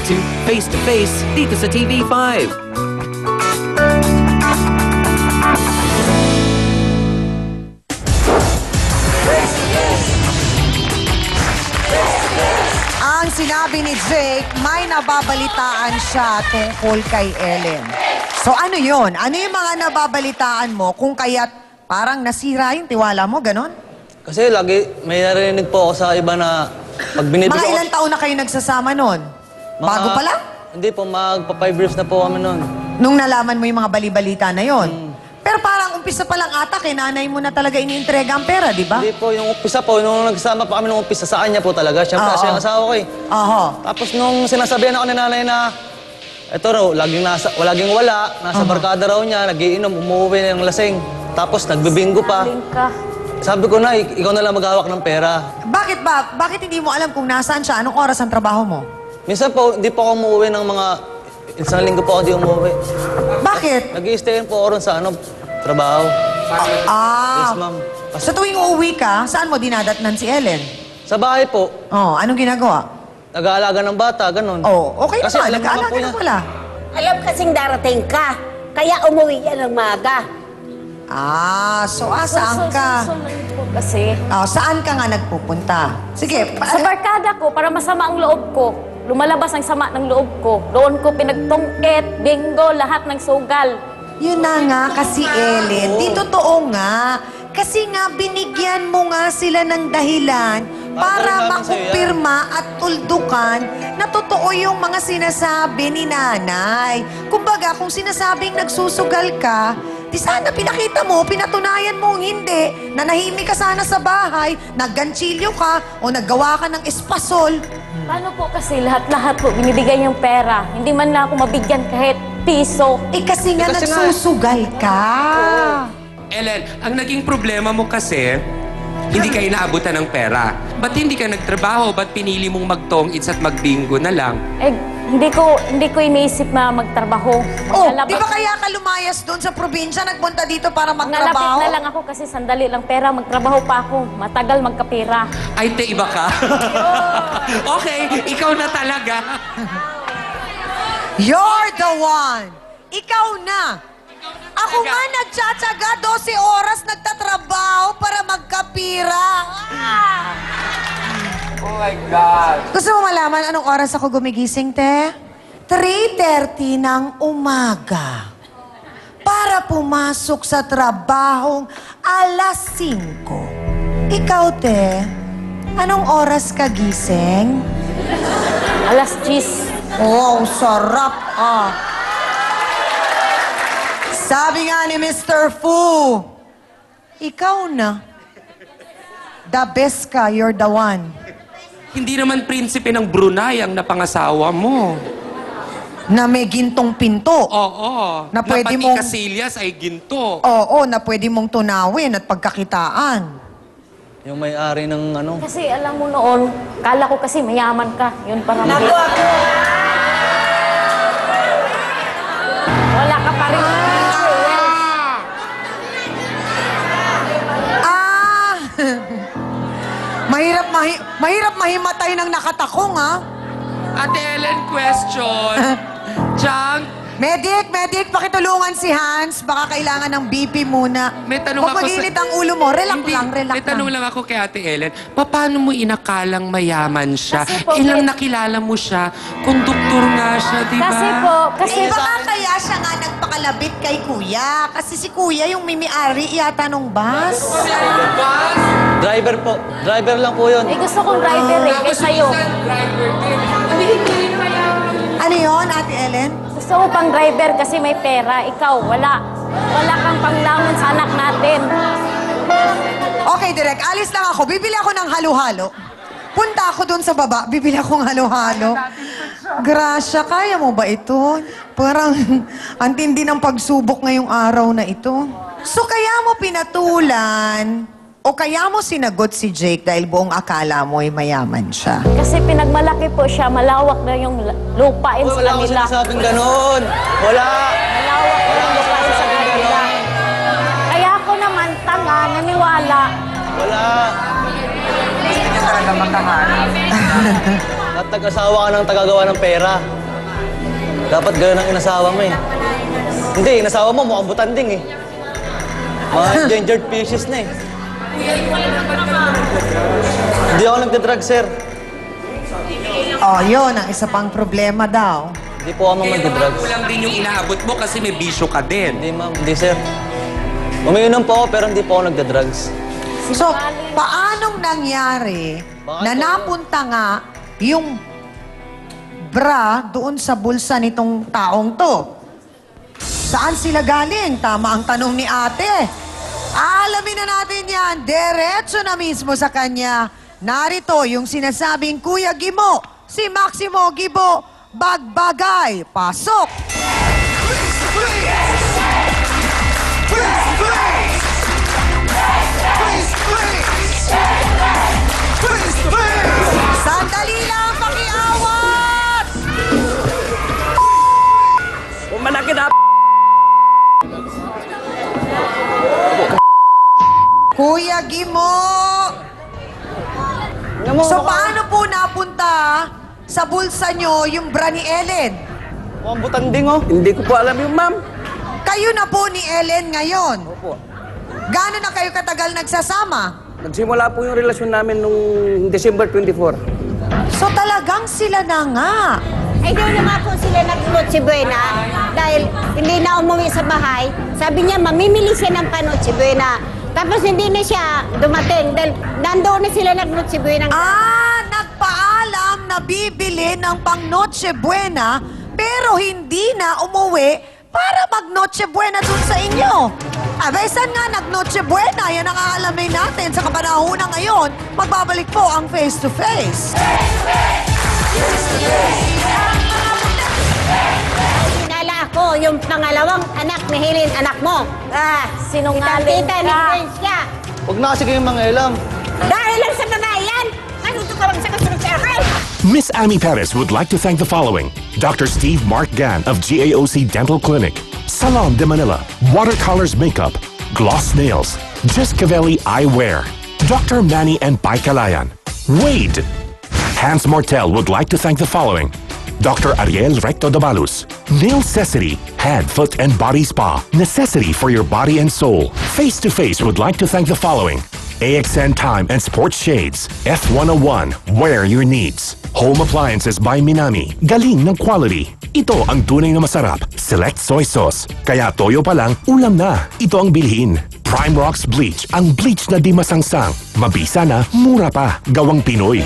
to Face to Face dito sa TV5. Ang sinabi ni Jake, may nababalitaan siya tungkol kay Ellen. So ano yun? Ano yung mga nababalitaan mo kung kaya't parang nasira yung tiwala mo, ganon? Kasi lagi may narinig po ako sa iba na pag binibigyan Mga ilang taon na kayo nagsasama nun? Bago pa lang? Hindi po, magpa-5 years na po kami nun. Nung nalaman mo yung mga bali-balita na yon. Pero parang umpisa pa lang ata, kay nanay mo na talaga iniintrega ang pera, di ba? Hindi po, yung umpisa po, nung nagsama pa kami nung umpisa sa kanya po talaga. Siyempre, siya yung asawa ko eh. Oho. Tapos nung sinasabihan ako ni nanay na, eto raw, laging wala, nasa barkada raw niya, nagiinom, umuwi ng lasing. Tapos nagbibingo pa. Sabi ko na, ikaw na lang maghawak ng pera. Bakit ba? Bakit hindi mo alam kung nasaan siya? Anong oras ang trabaho mo? Minsan po, hindi po ako umuwi ng mga, isang linggo po ako hindi umuwi. Bakit? Nag-i-stayin po ako ron sa trabaho. Yes, ma'am. Sa tuwing uuwi ka, saan mo dinadatnan si Ellen? Sa bahay po, Oh, anong ginagawa? nag-aalaga ng bata, ganun. Oh, okay Kasi naman. alam naman Nag-aalaga po na niya. pala. Alam kasing darating ka, kaya umuwi yan ng maga. Saan ka? Po kasi. Saan ka nga nagpupunta? Sige. Sa barkada ko, para masama ang loob ko, lumalabas ang sama ng loob ko. Doon ko pinagtungkit, bingo, lahat ng sugal. Yun na nga kasi, Ellen. Di totoo nga. Kasi nga, binigyan mo nga sila ng dahilan para makumpirma at tuldukan na totoo yung mga sinasabi ni nanay. Kumbaga, kung sinasabing nagsusugal ka, di sana pinakita mo, pinatunayan mo hindi, nanahimik ka sana sa bahay, nagganchilyo ka, o naggawa ka ng espasol. Paano po kasi lahat-lahat po binibigay niyang pera. Hindi man lang ako mabigyan kahit piso. Kasi nga Kasi nga- nagsusugal ka. Ellen, ang naging problema mo kasi, hindi ka inaabutan ng pera. Ba't hindi ka nagtrabaho? Ba't pinili mong mag-tong-its at mag-bingo na lang? Eh, hindi ko iniisip na magtrabaho. Di ba kaya ka lumayas doon sa probinsya, nagpunta dito para Nalapit magtrabaho? na lang ako kasi sandali lang pera. Magtrabaho pa ako. Matagal magkapira. Ay, te, iba ka? Okay, ikaw na talaga. You're the one. Ikaw na. Ako nga nagtsatsaga 12 oras nagtatrabaho para magkapira. Oh my God. Gusto mo malaman anong oras ako gumigising, te? 3:30 ng umaga. Para pumasok sa trabahong 5:00. Ikaw, te, anong oras ka gising? 10:00. Wow, sarap ah. Sabi nga ni Mr. Fu, ikaw na. The best ka, you're the one. Hindi naman prinsipe ng Brunei ang napangasawa mo. Na may gintong pinto. Oo. Na pwede pati mong- kasilyas ay ginto. Oo, na pwede mong tunawin at pagkakitaan. Yung may-ari ng Kasi alam mo noon, kala ko kasi mayaman ka. Yun para Naku ako! Wala ka pa rin. Mahirap mahimatay ng nakatakong, ha? Ate Ellen, question. Chang, Medic, pakitulungan si Hans. Baka kailangan ng BP muna. may tanong Huwag ako mag-init ang ulo mo. Relax Hindi, lang, relax may tanong lang. lang ako kay Ate Ellen. Paano mo inakalang mayaman siya? Kasi po, Ilang may- nakilala mo siya? Konduktor nga siya, di ba? Kasi po, kasi Baka kaya siya nga nagpakalabit kay Kuya. Kasi si Kuya yung mimi-ari yata nung bus. driver po. Driver lang po yun. eh, gusto kong driver eh, kaysa sa'yo. Ano yon, Ate Ellen? Gusto ko pang driver kasi may pera. Ikaw, wala. Wala kang panglamon sa anak natin. Okay, Direk. Alis lang ako. Bibili ako ng halo-halo. Punta ako dun sa baba. Bibili akong halo-halo. Grasya, kaya mo ba ito? Parang ang tindi ng pagsubok ngayong araw na ito. So kaya mo pinatulan o kaya mo sinagot si Jake dahil buong akala mo ay mayaman siya? Kasi pinagmalaki po siya, malawak na yung lupain Uy, sa wala akong kanila. sinasabing ganun. Wala. Malawak na yung lupain sa kanila. Kaya ako naman, tanga, naniwala. Wala. Gusto niya talaga makahanap. At nag-asawa ka ng tagagawa ng pera. Dapat gano'n ang inasawa mo eh. Hindi, inasawa mo mukhang butanding eh. Mga endangered species na eh. Hindi ako nagdadrug, sir. Oh, yun ang isa pang problema daw. Hindi po ako magdadrugs. Kulang din yung inaabot mo kasi may bisyo ka din. Hindi, ma'am. Hindi, sir. Umiinom po ako pero hindi po ako nagdadrugs. So, paanong nangyari na napunta nga yung bra doon sa bulsa nitong taong to? Saan sila galing? Tama ang tanong ni ate. Alamin na natin yan. Diretso na mismo sa kanya. Narito yung sinasabing Kuya Gimo, si Maximo Gibo Bagbagay. Pasok! Sandali lang, pakiawat! Malaki na Kuya Gimo! So paano po napunta sa bulsa nyo yung bra ni Ellen? Mukhang butanding, oh. Hindi ko po alam yung ma'am. Kayo na po ni Ellen ngayon. Opo. Gaano na kayo katagal nagsasama? Nagsimula po yung relasyon namin nung December 24. So talagang sila na nga. Ay, doon na nga po sila nag-Noche Buena dahil hindi na umuwi sa bahay. Sabi niya, mamimili siya ng pa-Noche Buena. Tapos hindi na siya dumating dahil nandoon na sila nag-Noche Buena. Nagpaalam na bibili ng pang Noche Buena pero hindi na umuwi para mag-Noche Buena dun sa inyo. Abay, saan nga nag-Noche Buena? Yan ang aalamin natin sa kapanahunan ngayon. Magbabalik po ang Face to Face. Sinala ako yung pangalawang anak ni Helen, anak mo. Sinungaling Tita ni ka. Prince siya. Huwag na kasi kayong mangailam. Dahil lang sa babae yan, matuto ka lang sa kasunod sa akin. Miss Amy Perez would like to thank the following: Dr. Steve Mark Gan of GAOC Dental Clinic, Salon de Manila, Watercolors Makeup, Gloss Nails, Giscavelli Eyewear, Dr. Manny and Pai Kalayan, Wade. Hans Mortel would like to thank the following: Dr. Ariel Recto Dabalus, Nail Necessity, Head, Foot and Body Spa, necessity for your body and soul. Face to Face would like to thank the following: AXN Time and Sports Shades, F101, wear your needs. Home Appliances by Minami, galing ng quality. Ito ang tunay na masarap. Select Soy Sauce, kaya toyo pa lang, ulam na. Ito ang bilhin. Prime Rocks Bleach, ang bleach na di masangsang. Mabisa na, mura pa, gawang Pinoy.